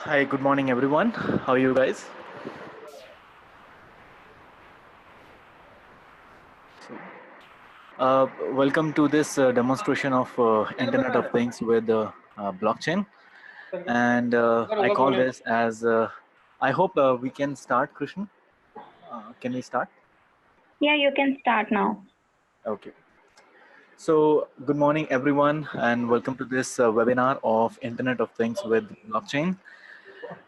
Hi, good morning, everyone. How are you guys? Welcome to this demonstration of Internet of Things with blockchain. And I call this as, I hope we can start, Krishna. Can we start? Yeah, you can start now. Okay. So, good morning, everyone, and welcome to this webinar of Internet of Things with blockchain.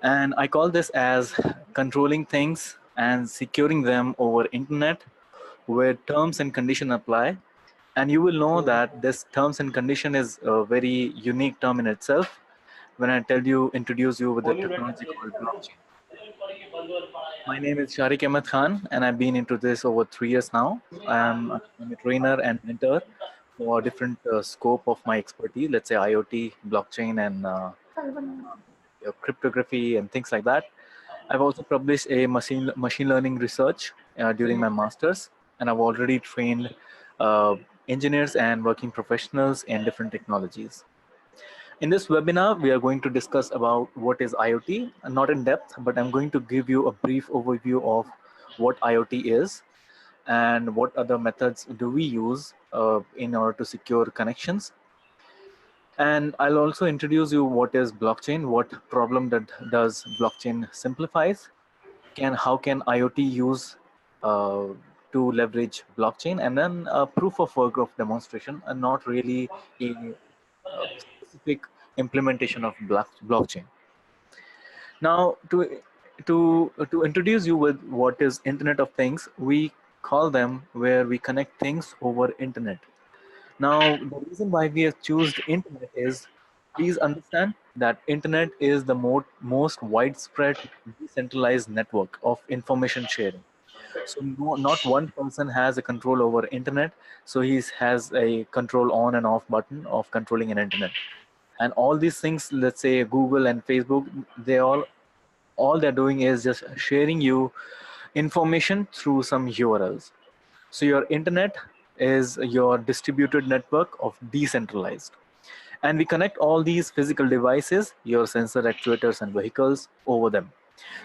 And I call this as controlling things and securing them over Internet where terms and condition apply. And you will know that this terms and condition is a very unique term in itself when I introduce you with the technology called blockchain. My name is Sharik Ahmed Khan, and I've been into this over 3 years now. I'm a trainer and mentor for different scope of my expertise, let's say IoT, blockchain, and cryptography and things like that. I've also published a machine learning research during my masters, and I've already trained uh, engineers and working professionals in different technologies. In this webinar, we are going to discuss about what is IoT, not in depth, but I'm going to give you a brief overview of what IoT is and what other methods do we use in order to secure connections. And I'll also introduce you what is blockchain, what problem that does blockchain simplifies, how can IoT use uh, to leverage blockchain, and then a proof of work of demonstration, and not really a specific implementation of blockchain. Now, to introduce you with what is Internet of Things, we call them where we connect things over Internet. Now, the reason why we have chosen Internet is, please understand that Internet is the most widespread decentralized network of information sharing. So no, not one person has a control over internet. So he has a control on and off button of controlling an internet. And all these things, let's say Google and Facebook, all they're doing is just sharing you information through some URLs. So your internet is your distributed network of decentralized. And we connect all these physical devices, your sensor actuators and vehicles over them.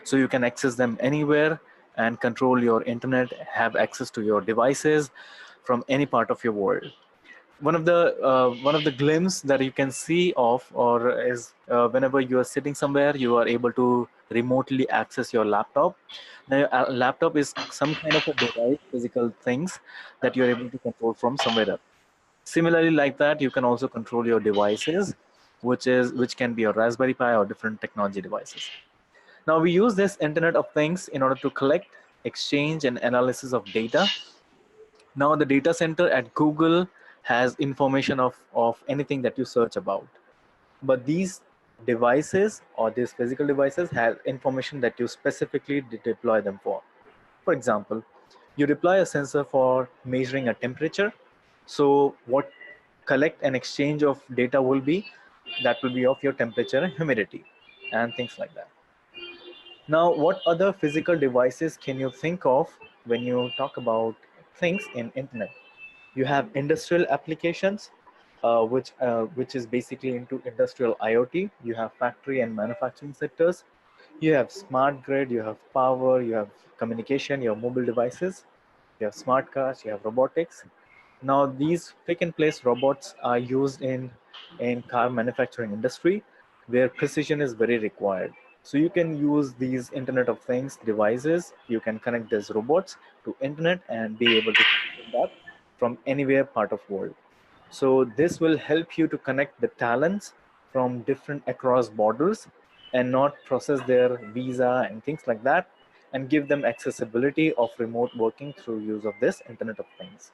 So you can access them anywhere and control your internet, have access to your devices from any part of your world. One of the glimpse that you can see of, or is whenever you are sitting somewhere, you are able to remotely access your laptop. Now, your laptop is some kind of a device, physical things that you're able to control from somewhere else. Similarly, like that, you can also control your devices, which can be a Raspberry Pi or different technology devices. Now we use this Internet of Things in order to collect, exchange, and analysis of data. Now the data center at Google has information of anything that you search about. But these devices or these physical devices have information that you specifically deploy them for. For example, you deploy a sensor for measuring a temperature. So what collect and exchange of data will be, that will be of your temperature and humidity and things like that. Now, what other physical devices can you think of when you talk about things in internet? You have industrial applications, which is basically into industrial IoT. You have factory and manufacturing sectors. You have smart grid. You have power. You have communication. You have mobile devices. You have smart cars. You have robotics. Now, these pick and place robots are used in car manufacturing industry, where precision is very required. So you can use these Internet of Things devices. You can connect these robots to internet and be able to control that from anywhere part of world. So this will help you to connect the talents from different across borders and not process their visa and things like that, and give them accessibility of remote working through use of this Internet of Things.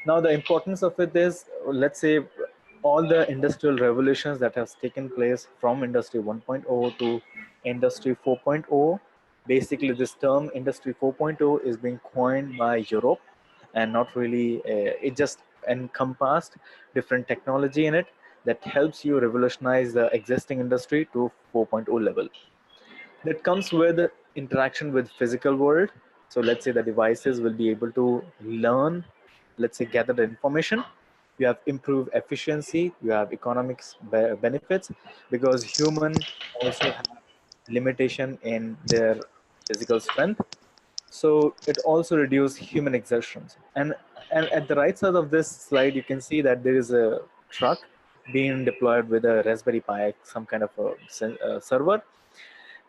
Now, the importance of it is, let's say, all the industrial revolutions that has taken place from Industry 1.0 to Industry 4.0. Basically, this term Industry 4.0 is being coined by Europe, and not really, it just encompassed different technology in it that helps you revolutionize the existing industry to 4.0 level. That comes with interaction with physical world. So let's say the devices will be able to learn, let's say gather the information, you have improved efficiency, you have economics benefits, because human also have limitation in their physical strength. So it also reduces human exertions. And at the right side of this slide, you can see that there is a truck being deployed with a Raspberry Pi, some kind of a server,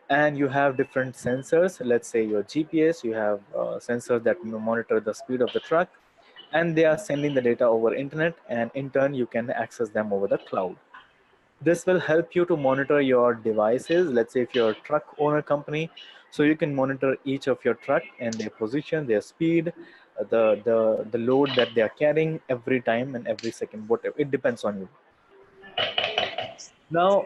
and you have different sensors. Let's say your GPS, you have sensors that monitor the speed of the truck, and they are sending the data over internet, and in turn you can access them over the cloud. This will help you to monitor your devices. Let's say if you're a truck owner company, so you can monitor each of your truck and their position, their speed, the load that they are carrying every time and every second, whatever. It depends on you. Now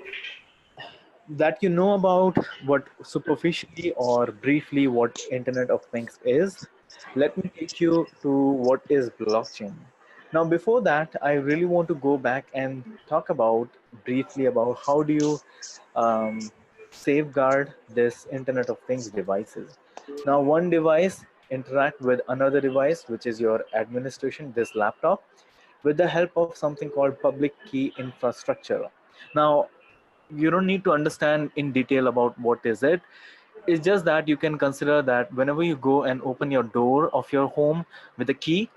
that you know about what superficially or briefly what Internet of Things is, let me take you to what is blockchain. Now, before that, I really want to go back and talk about briefly about how do you safeguard this Internet of Things devices. Now, one device interact with another device, which is your administration, this laptop, with the help of something called public key infrastructure. Now, you don't need to understand in detail about what is it. It's just that you can consider that whenever you go and open your door of your home with a key,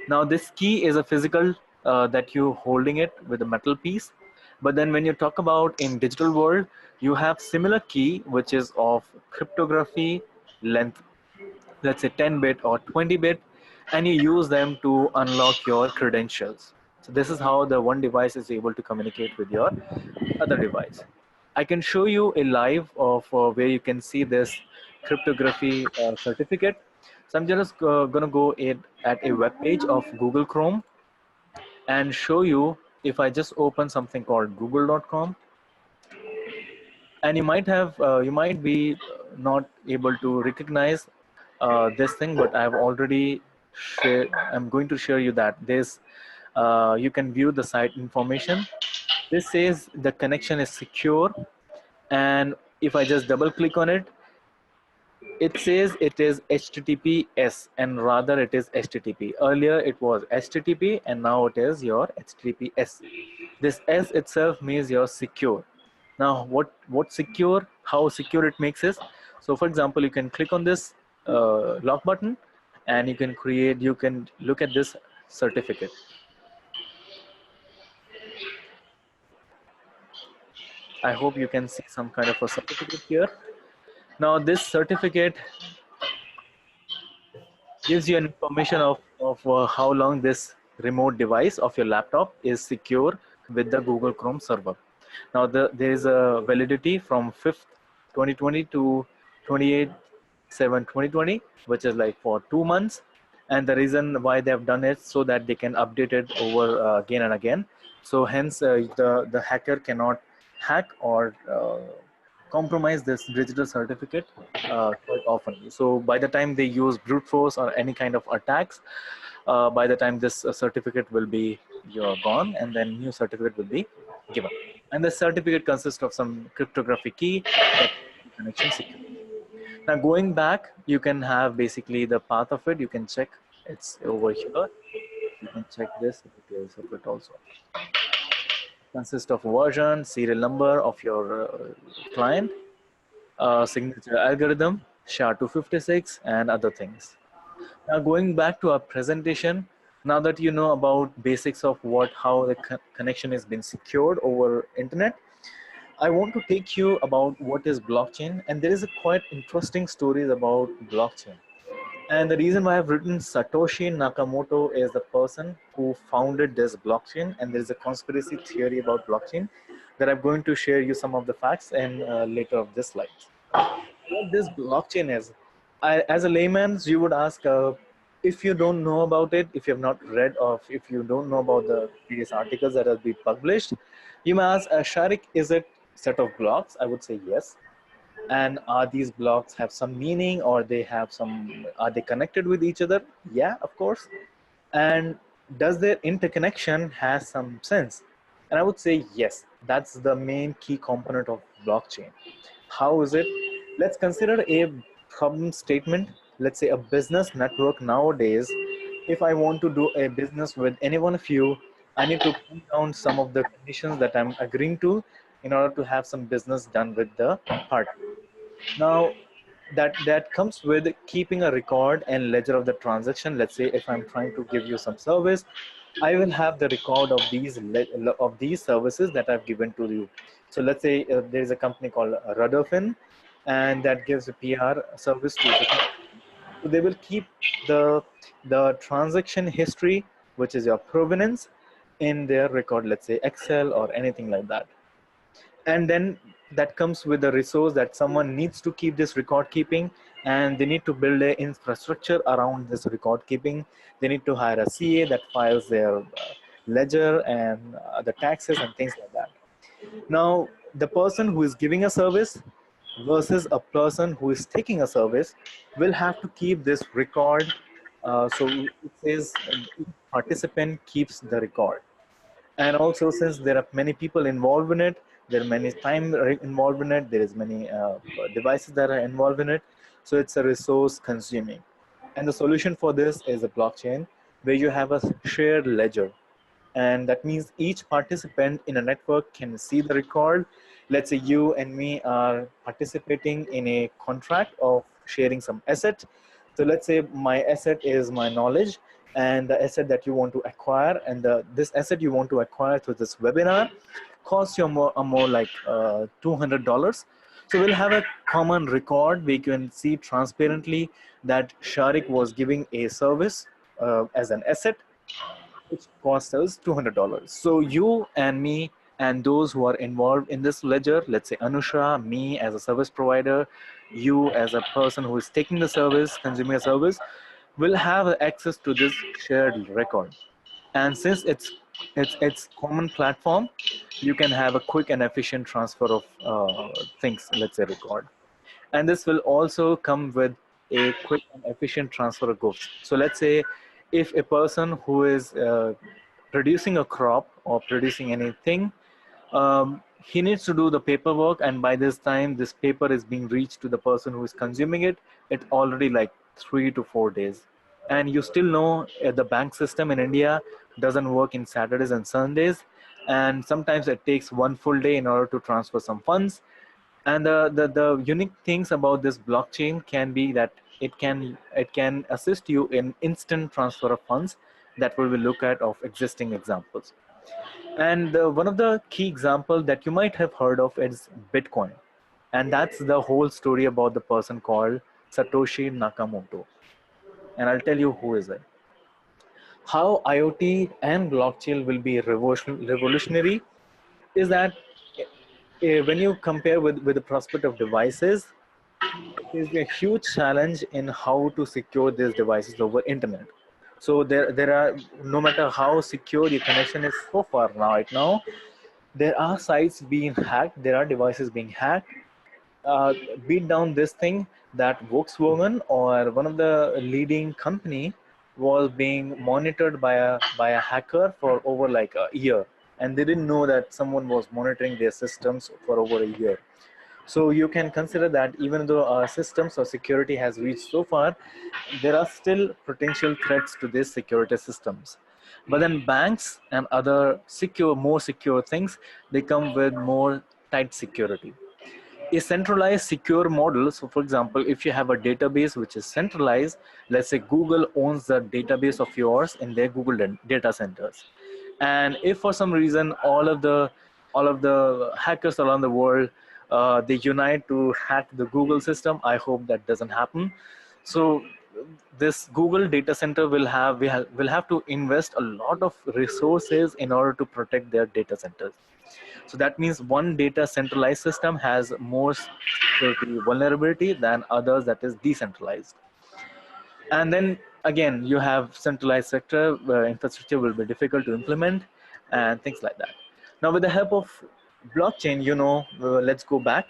now this key is a physical that you holding it with a metal piece. But then when you talk about in digital world, you have similar key which is of cryptography length, let's say 10-bit or 20-bit, and you use them to unlock your credentials. So this is how the one device is able to communicate with your other device. I can show you a live of where you can see this cryptography certificate. So I'm just going to go at a web page of Google Chrome and show you. If I just open something called google.com, and you might be not able to recognize this thing, but I've already shared. I'm going to show you that this you can view the site information. This says the connection is secure, and if I just double click on it, it says it is HTTPS, and rather it is HTTP. Earlier it was HTTP, and now it is your HTTPS. This S itself means you're secure. Now, what secure? How secure it makes is, so for example, you can click on this lock button, and you can create. You can look at this certificate. I hope you can see some kind of a certificate here. Now, this certificate gives you an information of how long this remote device of your laptop is secure with the Google Chrome server. Now, there is a validity from 5th 2020 to 28/7/2020, which is like for 2 months. And the reason why they have done it so that they can update it over again and again. So hence the hacker cannot hack or compromise this digital certificate quite often. So by the time they use brute force or any kind of attacks, by the time this certificate will be gone, and then new certificate will be given. And the certificate consists of some cryptographic key that connection secure. Now going back, you can have basically the path of it. You can check it's over here. You can check this details of it also. Consists of version, serial number of your client, signature algorithm, SHA-256, and other things. Now going back to our presentation, now that you know about basics of how the connection has been secured over internet, I want to take you about what is blockchain, and there is a quite interesting stories about blockchain. And the reason why I've written Satoshi Nakamoto is the person who founded this blockchain, and there's a conspiracy theory about blockchain that I'm going to share you some of the facts and later of this slide. What this blockchain is, as a layman, you would ask, if you don't know about it, if you have not read or if you don't know about the previous articles that have been published, you may ask, Sharik, is it set of blocks? I would say yes. And are these blocks have some meaning, or are they connected with each other? Yeah, of course. And does their interconnection has some sense? And I would say yes, that's the main key component of blockchain. How is it? Let's consider a problem statement. Let's say a business network nowadays. If I want to do a business with any one of you, I need to put down some of the conditions that I'm agreeing to in order to have some business done with the party. Now, that comes with keeping a record and ledger of the transaction. Let's say if I'm trying to give you some service, I will have the record of these services that I've given to you. So let's say there is a company called Rudderfin, and that gives a PR service to the company. So they will keep the transaction history, which is your provenance, in their record. Let's say Excel or anything like that. And then that comes with the resource that someone needs to keep this record keeping, and they need to build an infrastructure around this record keeping. They need to hire a CA that files their ledger and the taxes and things like that. Now, the person who is giving a service versus a person who is taking a service will have to keep this record. So it says each participant keeps the record. And also, since there are many people involved in it, there are many time involved in it, there is many devices that are involved in it, so it's a resource consuming. And the solution for this is a blockchain where you have a shared ledger, and that means each participant in a network can see the record. Let's say you and me are participating in a contract of sharing some asset. So let's say my asset is my knowledge, and the asset that you want to acquire, and this asset you want to acquire through this webinar costs you more like $200. So we'll have a common record. We can see transparently that Sharik was giving a service as an asset, which costs us $200. So you and me and those who are involved in this ledger, let's say Anusha, me as a service provider, you as a person who is taking the service, consuming a service, will have access to this shared record. And since it's common platform, you can have a quick and efficient transfer of things, let's say record. And this will also come with a quick and efficient transfer of goods. So let's say if a person who is producing a crop or producing anything, he needs to do the paperwork, and by this time this paper is being reached to the person who is consuming it, it's already like 3 to 4 days. And you still know the bank system in India doesn't work in Saturdays and Sundays, and sometimes it takes one full day in order to transfer some funds. And the unique things about this blockchain can be that it can assist you in instant transfer of funds, that we will look at of existing examples. And one of the key example that you might have heard of is Bitcoin. And that's the whole story about the person called Satoshi Nakamoto. And I'll tell you who is it. How IoT and blockchain will be revolutionary is that when you compare with the prospect of devices, there's a huge challenge in how to secure these devices over internet. So there are, no matter how secure your connection is so far now, right now, there are sites being hacked, there are devices being hacked. Beat down this thing that Volkswagen or one of the leading company was being monitored by a hacker for over like a year, and they didn't know that someone was monitoring their systems for over a year. So you can consider that even though our systems or security has reached so far, there are still potential threats to these security systems. But then banks and other more secure things, they come with more tight security. A centralized secure model. So for example, if you have a database which is centralized, let's say Google owns the database of yours in their Google data centers. And if for some reason all of the hackers around the world, they unite to hack the Google system, I hope that doesn't happen. So this Google data center will have to invest a lot of resources in order to protect their data centers. So that means one data centralized system has more security vulnerability than others that is decentralized. And then again, you have centralized sector where infrastructure will be difficult to implement and things like that. Now, with the help of blockchain, let's go back.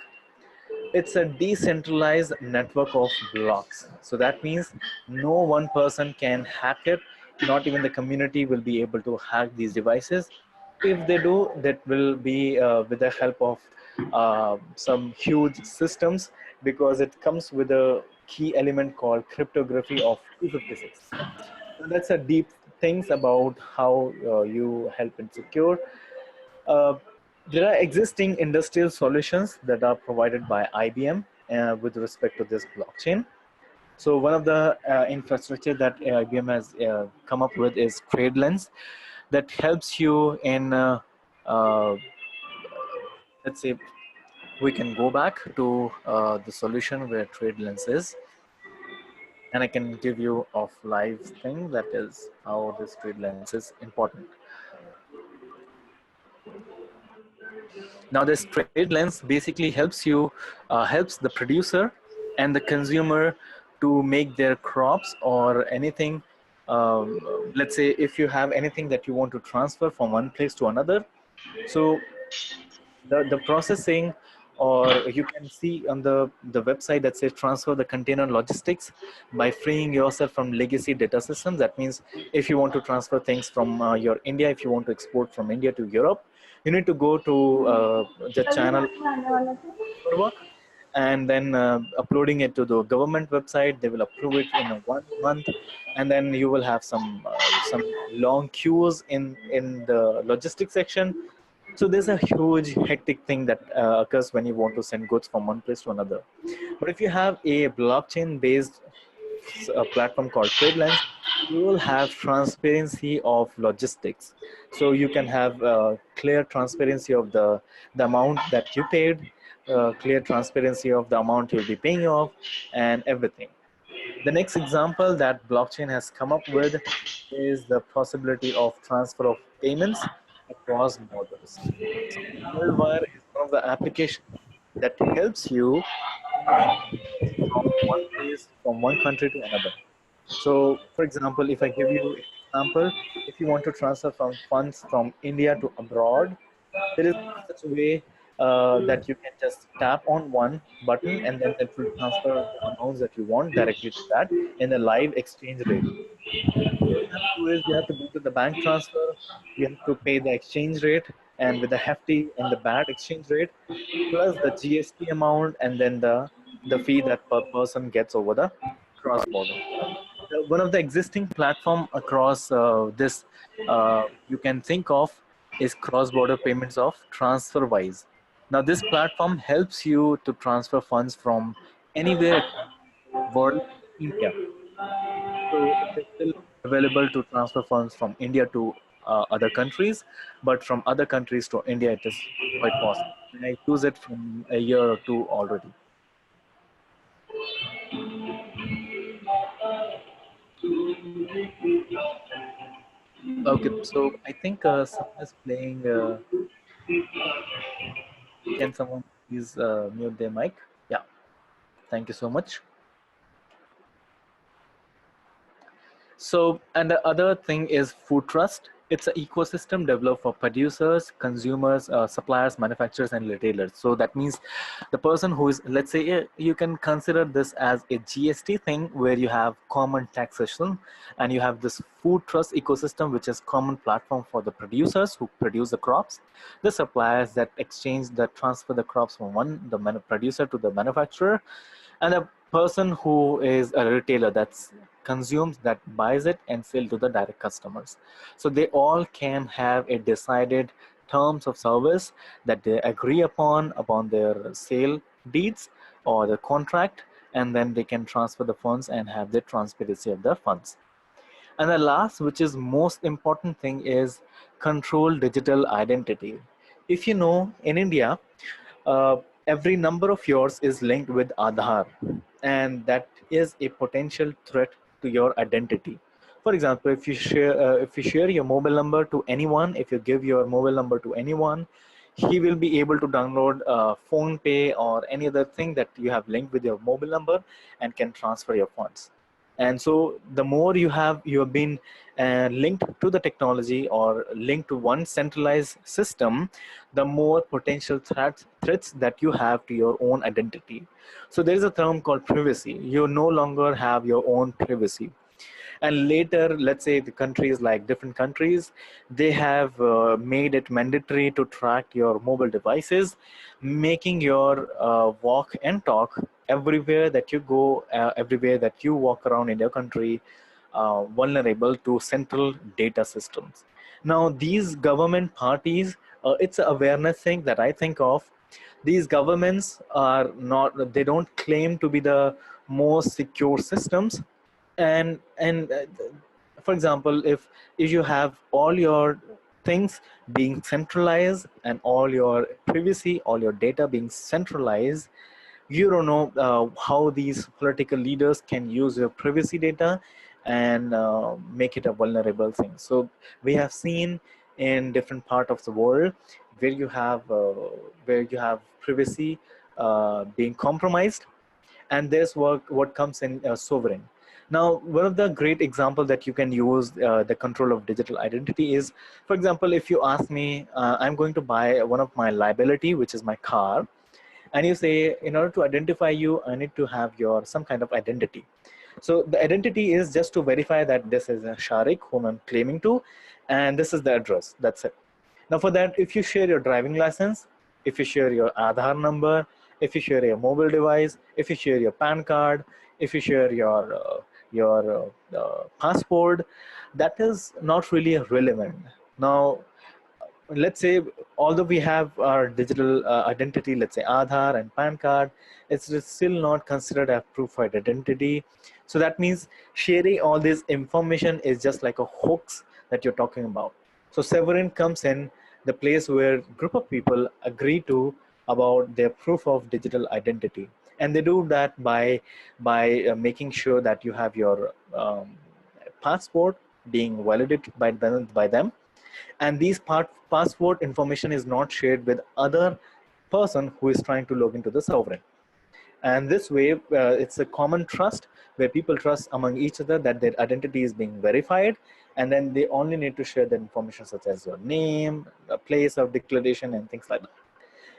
It's a decentralized network of blocks. So that means no one person can hack it. Not even the community will be able to hack these devices. If they do, that will be with the help of some huge systems, because it comes with a key element called cryptography of 256. So that's a deep things about how you help and secure. Uh, there are existing industrial solutions that are provided by IBM with respect to this blockchain. So one of the infrastructure that IBM has come up with is TradeLens that helps you in, uh, let's say, we can go back to the solution where TradeLens is, and I can give you of live thing that is how this TradeLens is important. Now this TradeLens basically helps the producer and the consumer to make their crops or anything. Let's say if you have anything that you want to transfer from one place to another, so the processing, or you can see on the website that says transfer the container logistics by freeing yourself from legacy data systems. That means if you want to transfer things from your India, if you want to export from India to Europe, you need to go to the channel paperwork, and then uploading it to the government website. They will approve it in a 1 month, and then you will have some long queues in the logistics section. So there's a huge hectic thing that occurs when you want to send goods from one place to another. But if you have a blockchain based platform called TradeLens, you will have transparency of logistics. So you can have clear transparency of the amount that you paid, clear transparency of the amount you'll be paying off, and everything. The next example that blockchain has come up with is the possibility of transfer of payments across borders. So Worldwire is one of the applications that helps you from one place, from one country to another. So, for example, if I give you an example, if you want to transfer from funds from India to abroad, there is such a way that you can just tap on one button and then it will transfer the amounts that you want directly to that in a live exchange rate. All you have to do is you have to go to the bank transfer, you have to pay the exchange rate, and with the hefty and the bad exchange rate, plus the GST amount, and then the fee that per person gets over the cross border. One of the existing platform across this you can think of is cross-border payments of TransferWise. Now this platform helps you to transfer funds from anywhere across the world to India. So it is still available to transfer funds from India to other countries, but from other countries to India it is quite possible. And I use it from a year or two already. Okay, so I think someone is playing. Can someone please mute their mic? Yeah, thank you so much. So, and the other thing is Food Trust. It's an ecosystem developed for producers, consumers, suppliers, manufacturers, and retailers. So that means the person who is, let's say, you can consider this as a GST thing where you have common taxation, and you have this Food Trust ecosystem, which is common platform for the producers who produce the crops, the suppliers that exchange, that transfer the crops from the producer to the manufacturer, and a person who is a retailer that's consumes, that buys it and sell to the direct customers. So they all can have a decided terms of service that they agree upon their sale deeds or the contract, and then they can transfer the funds and have the transparency of the funds. And the last, which is most important thing, is control digital identity. If you know, in India, uh, every number of yours is linked with Aadhaar, and that is a potential threat to your identity. For example, if you share your mobile number to anyone, if you give your mobile number to anyone, he will be able to download phone pay or any other thing that you have linked with your mobile number and can transfer your funds. And so the more you have been linked to the technology or linked to one centralized system, the more potential threats that you have to your own identity. So there is a term called privacy. You no longer have your own privacy. And later, let's say the countries, like different countries, they have made it mandatory to track your mobile devices, making your walk and talk everywhere that you go, everywhere that you walk around in your country, vulnerable to central data systems. Now, these government parties, it's an awareness thing that I think of. These governments are not, they don't claim to be the most secure systems. And for example, if you have all your things being centralized and all your privacy, all your data being centralized, you don't know how these political leaders can use your privacy data and make it a vulnerable thing. So we have seen in different part of the world where you have privacy being compromised, and there's what comes in sovereign. Now, one of the great example that you can use the control of digital identity is, for example, if you ask me, I'm going to buy one of my liability, which is my car, and you say, in order to identify you, I need to have your some kind of identity. So the identity is just to verify that this is a Sharik whom I'm claiming to, and this is the address. That's it. Now for that, if you share your driving license, if you share your Aadhaar number, if you share your mobile device, if you share your PAN card, if you share your passport, that is not really relevant. Now, let's say, although we have our digital identity, let's say Aadhaar and PAN card, it's still not considered a proof of identity. So that means sharing all this information is just like a hoax that you're talking about. So sovereign comes in the place where group of people agree to about their proof of digital identity, and they do that by making sure that you have your passport being validated by them, and these passport information is not shared with other person who is trying to log into the sovereign. And this way, it's a common trust where people trust among each other that their identity is being verified, and then they only need to share the information such as your name, the place of declaration, and things like that.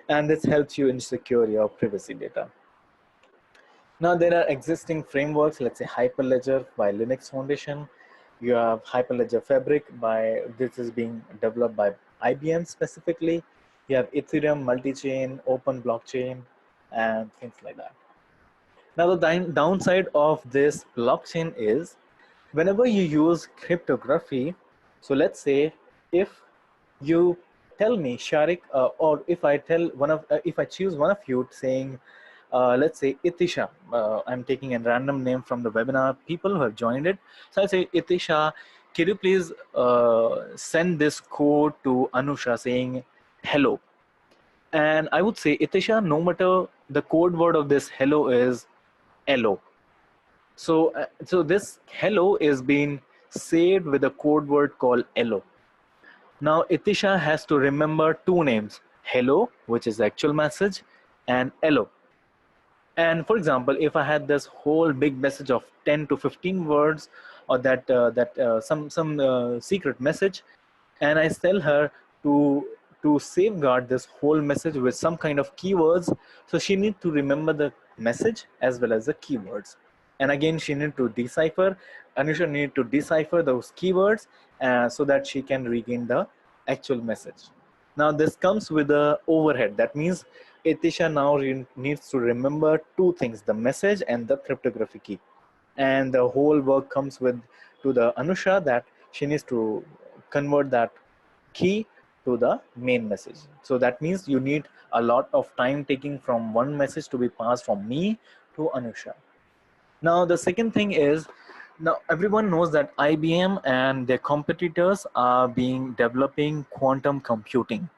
And this helps you in secure your privacy data. Now there are existing frameworks, let's say Hyperledger by Linux Foundation. You have Hyperledger Fabric by, this is being developed by IBM specifically. You have Ethereum, multi-chain, open blockchain, and things like that. Now the downside of this blockchain is whenever you use cryptography, so let's say if you tell me, Sharik, or if I tell if I choose one of you saying, let's say Itisha, I'm taking a random name from the webinar people who have joined it. So I say, Itisha, can you please send this code to Anusha saying hello? And I would say, Itisha, no matter the code word of this hello is hello. So this hello is being saved with a code word called hello. Now Itisha has to remember two names, hello, which is the actual message, and hello. And for example, if I had this whole big message of 10 to 15 words, or some secret message, and I tell her to safeguard this whole message with some kind of keywords, so she need to remember the message as well as the keywords. And again, she need to decipher, Anusha need to decipher those keywords so that she can regain the actual message. Now this comes with the overhead. That means Itisha now needs to remember two things, the message and the cryptography key. And the whole work comes with to the Anusha that she needs to convert that key to the main message. So that means you need a lot of time taking from one message to be passed from me to Anusha. Now the second thing is, now everyone knows that IBM and their competitors are developing quantum computing.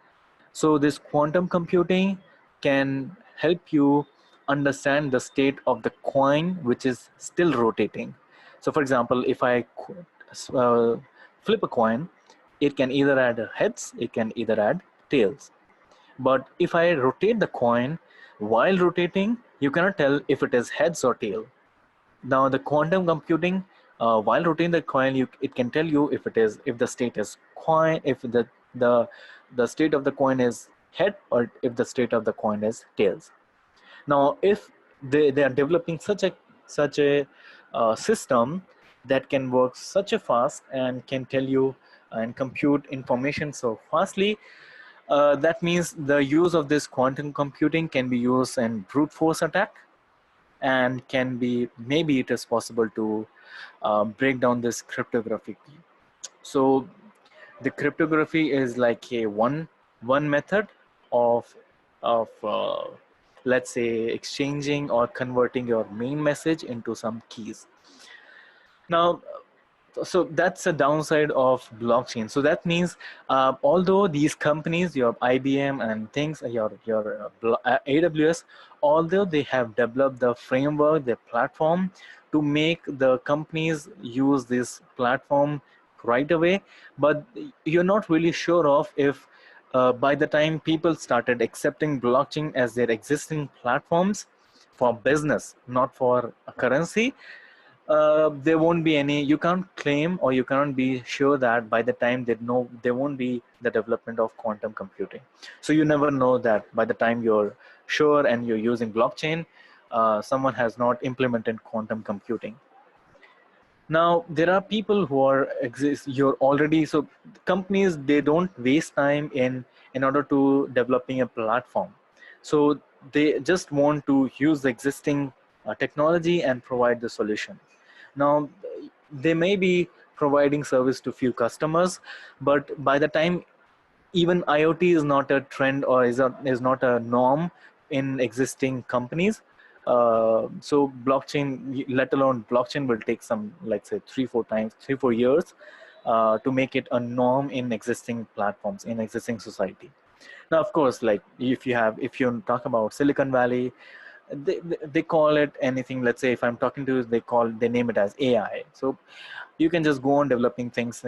So this quantum computing can help you understand the state of the coin which is still rotating. So for example, if I uh, flip a coin, it can either add heads, it can either add tails. But if I rotate the coin, while rotating, you cannot tell if it is heads or tail. Now the quantum computing, while rotating the coin, it can tell you if the state is coin, if the state of the coin is head, or if the state of the coin is tails. Now if they are developing such a system that can work such a fast and can tell you and compute information so fastly, that means the use of this quantum computing can be used in brute force attack, and can be, maybe it is possible to break down this cryptography. So the cryptography is like a one method of let's say exchanging or converting your main message into some keys. Now, so that's a downside of blockchain. So that means although these companies, your IBM and things, your AWS, although they have developed the framework, the platform to make the companies use this platform right away, but you're not really sure of if by the time people started accepting blockchain as their existing platforms for business, not for a currency, there won't be any, you can't claim or you can't be sure that by the time they know, there won't be the development of quantum computing. So you never know that by the time you're sure and you're using blockchain, someone has not implemented quantum computing. Now there are people who are exist, you're already, so companies, they don't waste time in order to developing a platform. So they just want to use the existing technology and provide the solution. Now they may be providing service to few customers, but by the time, even IoT is not a trend or is not a norm in existing companies. So blockchain, let alone blockchain, will take some, like say 3-4 years to make it a norm in existing platforms, in existing society. Now, of course, like if you talk about Silicon Valley, they call it anything. Let's say if I'm talking to you, they name it as AI. So you can just go on developing things,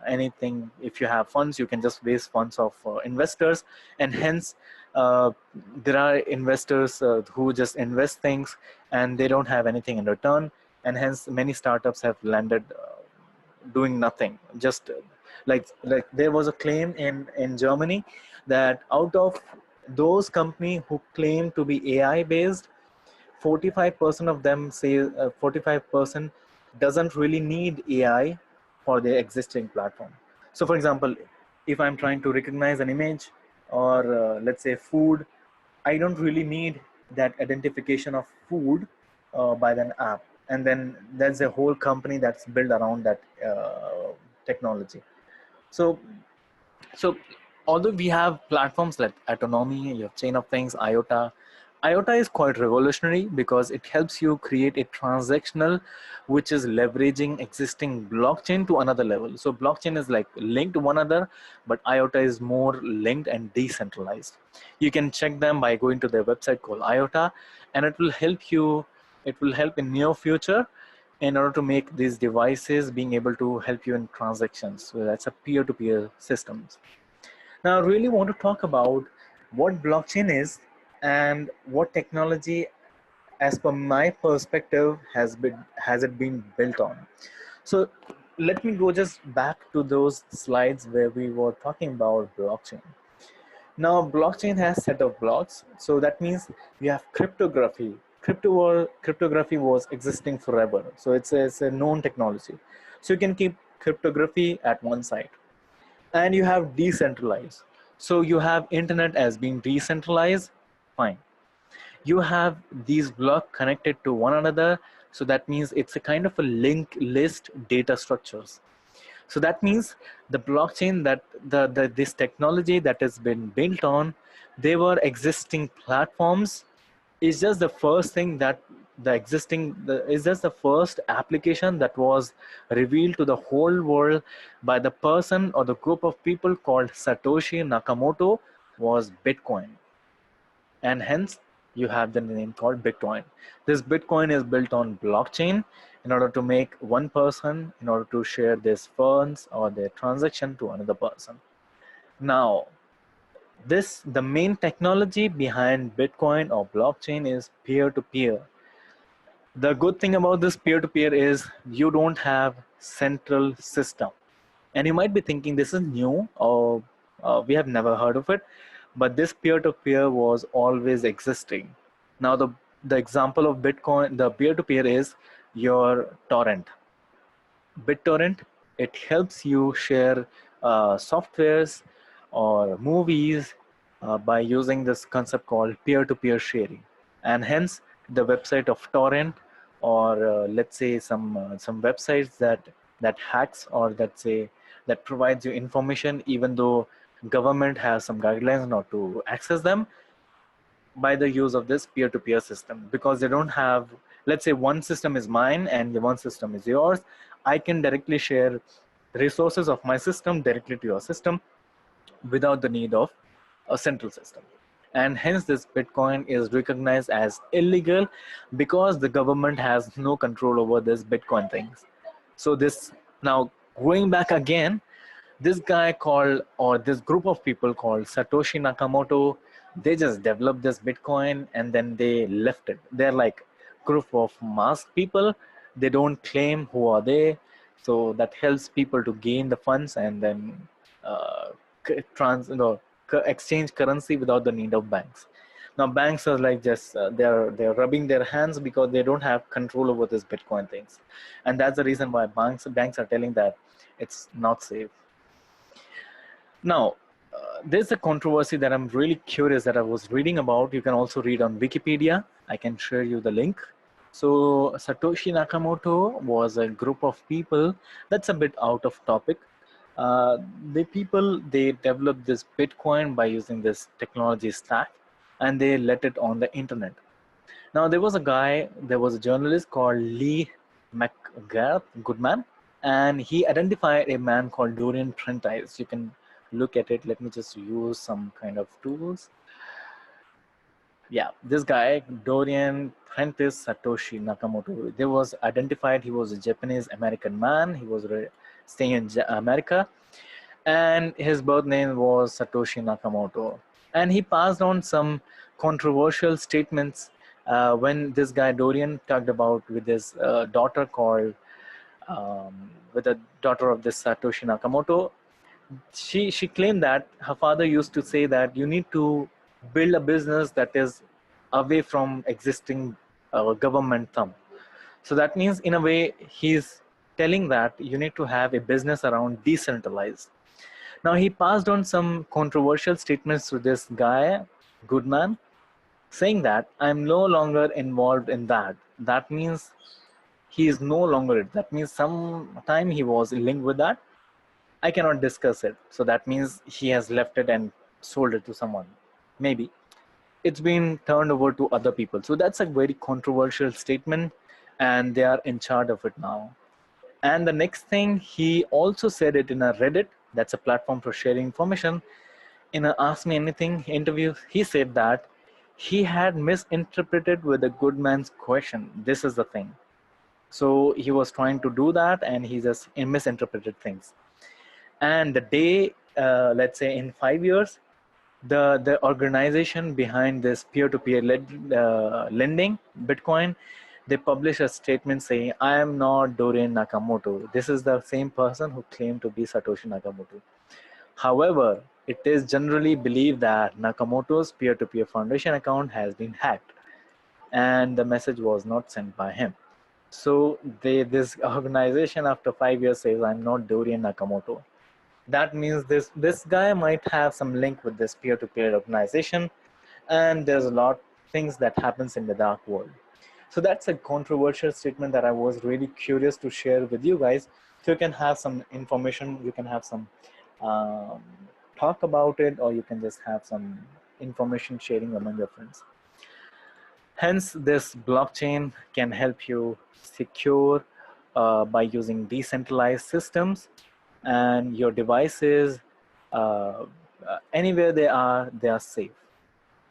anything. If you have funds, you can just raise funds of investors, and hence there are investors who just invest things and they don't have anything in return, and hence many startups have landed doing nothing. Just like there was a claim in Germany that out of those companies who claim to be AI based, 45% of them say 45% doesn't really need AI for their existing platform. So for example, if I'm trying to recognize an image or let's say food, I don't really need that identification of food by an app. And then there's a whole company that's built around that technology. So so although we have platforms like Autonomy, you have Chain of Things, IOTA is quite revolutionary because it helps you create a transactional which is leveraging existing blockchain to another level. So blockchain is like linked to one another, but IOTA is more linked and decentralized. You can check them by going to their website called IOTA, and it will help you, it will help in near future in order to make these devices being able to help you in transactions. So that's a peer-to-peer systems. Now, I really want to talk about what blockchain is and what technology, as per my perspective, has it been built on. So let me go just back to those slides where we were talking about blockchain. Now, blockchain has set of blocks. So that means you have cryptography. Cryptography was existing forever. So it's a known technology. So you can keep cryptography at one side. And you have decentralized. So you have internet as being decentralized. Fine. You have these blocks connected to one another. So that means it's a kind of a linked list data structures. So that means the blockchain, that this technology that has been built on, they were existing platforms. Is just the first thing that is just the first application that was revealed to the whole world by the person or the group of people called Satoshi Nakamoto was Bitcoin. And hence you have the name called Bitcoin. This Bitcoin is built on blockchain in order to make one person, in order to share their funds or their transaction to another person. Now, the main technology behind Bitcoin or blockchain is peer-to-peer. The good thing about this peer-to-peer is you don't have central system. And you might be thinking this is new or we have never heard of it, but this peer-to-peer was always existing. Now the example of Bitcoin, the peer-to-peer is your torrent. BitTorrent, it helps you share softwares or movies by using this concept called peer-to-peer sharing. And hence the website of torrent or let's say some websites that hacks, or that provides you information even though government has some guidelines not to access them, by the use of this peer-to-peer system, because they don't have, let's say one system is mine and the one system is yours. I can directly share resources of my system directly to your system without the need of a central system. And hence this Bitcoin is recognized as illegal because the government has no control over this Bitcoin things. So this, now going back again, this guy called, or this group of people called Satoshi Nakamoto, they just developed this Bitcoin and then they left it. They're like group of masked people. They don't claim who are they. So that helps people to gain the funds and then uh, exchange currency without the need of banks. Now banks are like just they're rubbing their hands because they don't have control over this Bitcoin things, and that's the reason why banks are telling that it's not safe. Now, there's a controversy that I'm really curious that I was reading about. You can also read on Wikipedia. I can share you the link. So Satoshi Nakamoto was a group of people. That's a bit out of topic. The people, they developed this Bitcoin by using this technology stack, and they let it on the internet. Now there was a journalist called Lee McGrath Goodman, and he identified a man called Dorian Prentice. You can look at it. Let me just use some kind of tools. Yeah, this guy, Dorian Prentice Satoshi Nakamoto, there was identified he was a Japanese American man. He was staying in America, and his birth name was Satoshi Nakamoto. And he passed on some controversial statements when this guy Dorian talked about with his daughter called, with the daughter of this Satoshi Nakamoto. She claimed that her father used to say that you need to build a business that is away from existing government thumb. So that means in a way he's telling that you need to have a business around decentralized. Now he passed on some controversial statements to this guy, Goodman, saying that I'm no longer involved in that. That means he is no longer it. That means some time he was linked with that. I cannot discuss it. So that means he has left it and sold it to someone. Maybe it's been turned over to other people. So that's a very controversial statement, and they are in charge of it now. And the next thing, he also said it in a Reddit, that's a platform for sharing information. In a Ask Me Anything interview, he said that he had misinterpreted with a good man's question. This is the thing. So he was trying to do that, and he just misinterpreted things. And the day, let's say in 5 years, the organization behind this peer-to-peer lending Bitcoin, they publish a statement saying, I am not Dorian Nakamoto. This is the same person who claimed to be Satoshi Nakamoto. However, it is generally believed that Nakamoto's peer-to-peer foundation account has been hacked, and the message was not sent by him. So this organization after 5 years says, I'm not Dorian Nakamoto. That means this guy might have some link with this peer-to-peer organization, and there's a lot of things that happens in the dark world. So that's a controversial statement that I was really curious to share with you guys. So you can have some information, you can have some um, talk about it, or you can just have some information sharing among your friends. Hence, this blockchain can help you secure by using decentralized systems, and your devices, anywhere they are safe.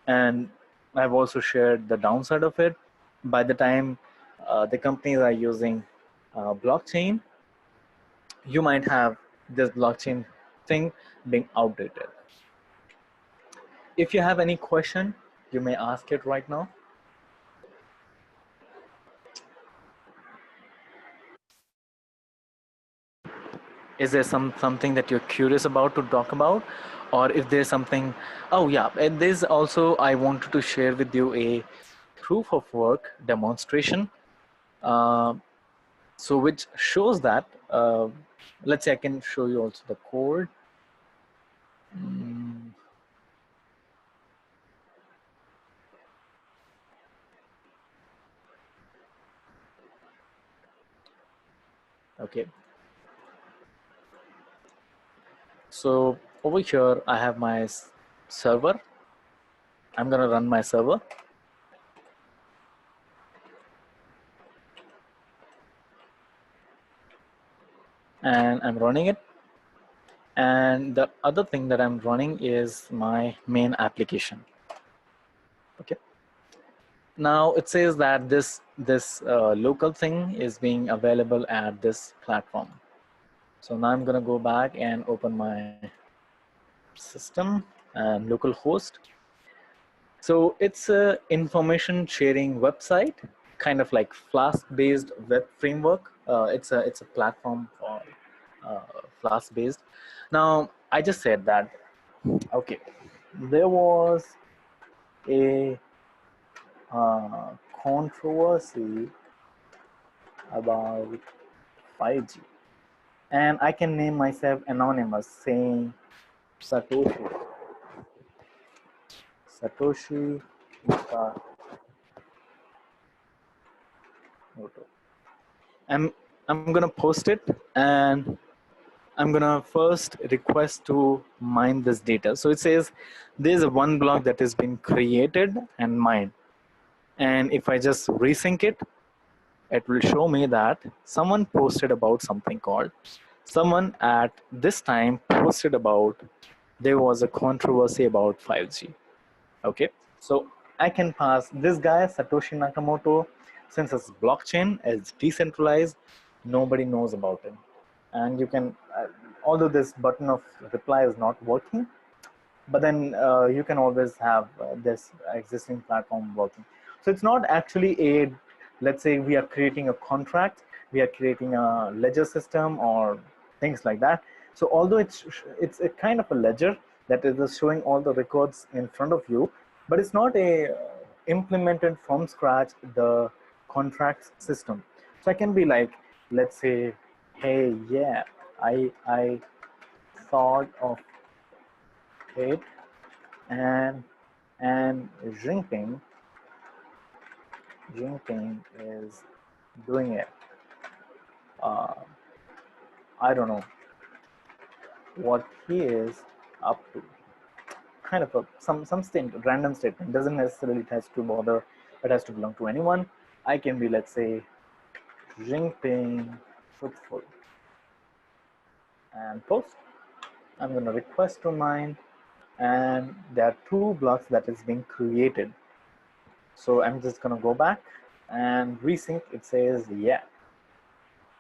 And I've also shared the downside of it. By the time the companies are using blockchain, you might have this blockchain thing being outdated. If you have any question, you may ask it right now. Is there something that you're curious about to talk about, or if there's something? Oh yeah, and there's also, I wanted to share with you a proof of work demonstration, uh, so which shows that, let's say I can show you also the code. Mm, Okay. So over here, I have my server. I'm going to run my server. And I'm running it. And the other thing that I'm running is my main application. Okay. Now it says that this local thing is being available at this platform. So now I'm going to go back and open my system and local host. So it's a information sharing website, kind of like Flask-based web framework. It's a platform for Flask-based. Now I just said that. Okay, there was a controversy about 5G, and I can name myself anonymous, saying Satoshi Nakamoto. I'm gonna post it, and I'm gonna first request to mine this data. So it says there's a one block that has been created and mined, and if I just resync it, it will show me that someone posted about something called, someone at this time posted about, there was a controversy about 5G. Okay, so I can pass this guy Satoshi Nakamoto. Since it's blockchain, it's decentralized, nobody knows about him. And you can, although this button of reply is not working, but then you can always have this existing platform working. So it's not actually a, let's say we are creating a contract, we are creating a ledger system or things like that. So although it's a kind of a ledger that is showing all the records in front of you, but it's not a implemented from scratch the contract system. So I can be like, let's say, hey, yeah, I thought of it, and Jinping is doing it. Uh, I don't know what he is up to. Kind of a some random statement. Doesn't necessarily it has to bother. It has to belong to anyone. I can be, let's say, Jinping fruitful, and post. I'm going to request to mine, and there are two blocks that is being created. So I'm just going to go back and resync. It says, yeah,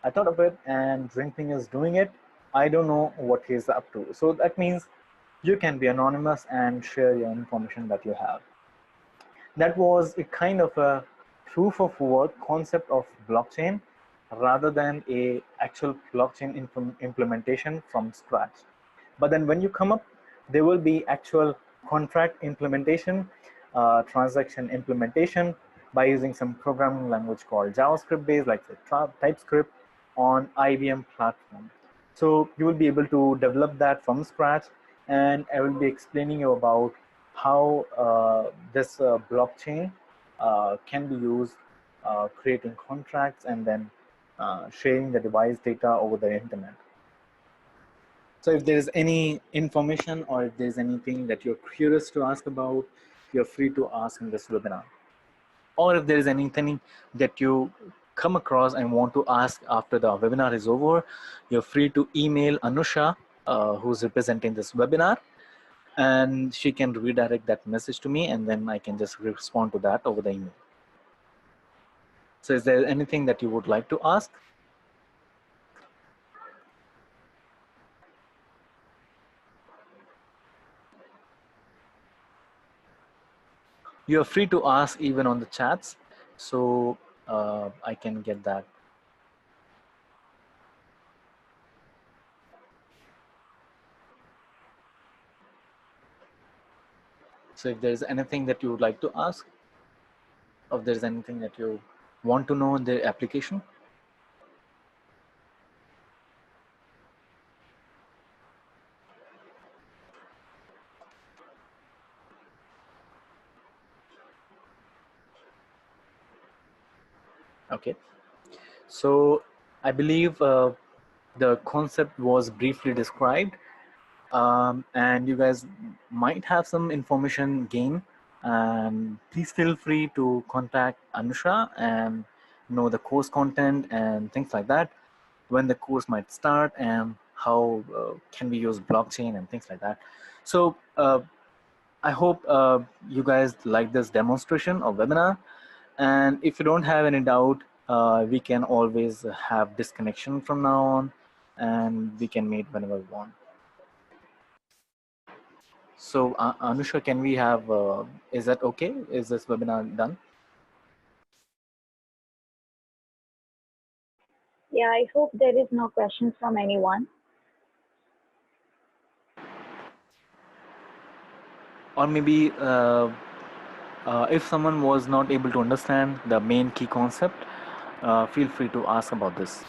I thought of it, and Drinking is doing it. I don't know what he's up to. So that means you can be anonymous and share your information that you have. That was a kind of a proof of work concept of blockchain rather than a actual blockchain implementation from scratch. But then when you come up, there will be actual contract implementation, transaction implementation by using some programming language called JavaScript based, like TypeScript, on IBM platform. So you will be able to develop that from scratch, and I will be explaining you about how this blockchain can be used, creating contracts and then sharing the device data over the internet. So if there's any information or if there's anything that you're curious to ask about, you're free to ask in this webinar. Or if there is anything that you come across and want to ask after the webinar is over, you're free to email Anusha, who's representing this webinar, and she can redirect that message to me, and then I can just respond to that over the email. So is there anything that you would like to ask? You're free to ask even on the chats, so I can get that. So if there's anything that you would like to ask, or if there's anything that you want to know in the application. Okay, so I believe the concept was briefly described, and you guys might have some information gained. And please feel free to contact Anusha and know the course content and things like that, when the course might start, and how can we use blockchain and things like that. So I hope you guys like this demonstration or webinar. And if you don't have any doubt, we can always have disconnection from now on, and we can meet whenever we want. So Anusha, can we have, is that okay? Is this webinar done? Yeah, I hope there is no questions from anyone. Or maybe if someone was not able to understand the main key concept, feel free to ask about this.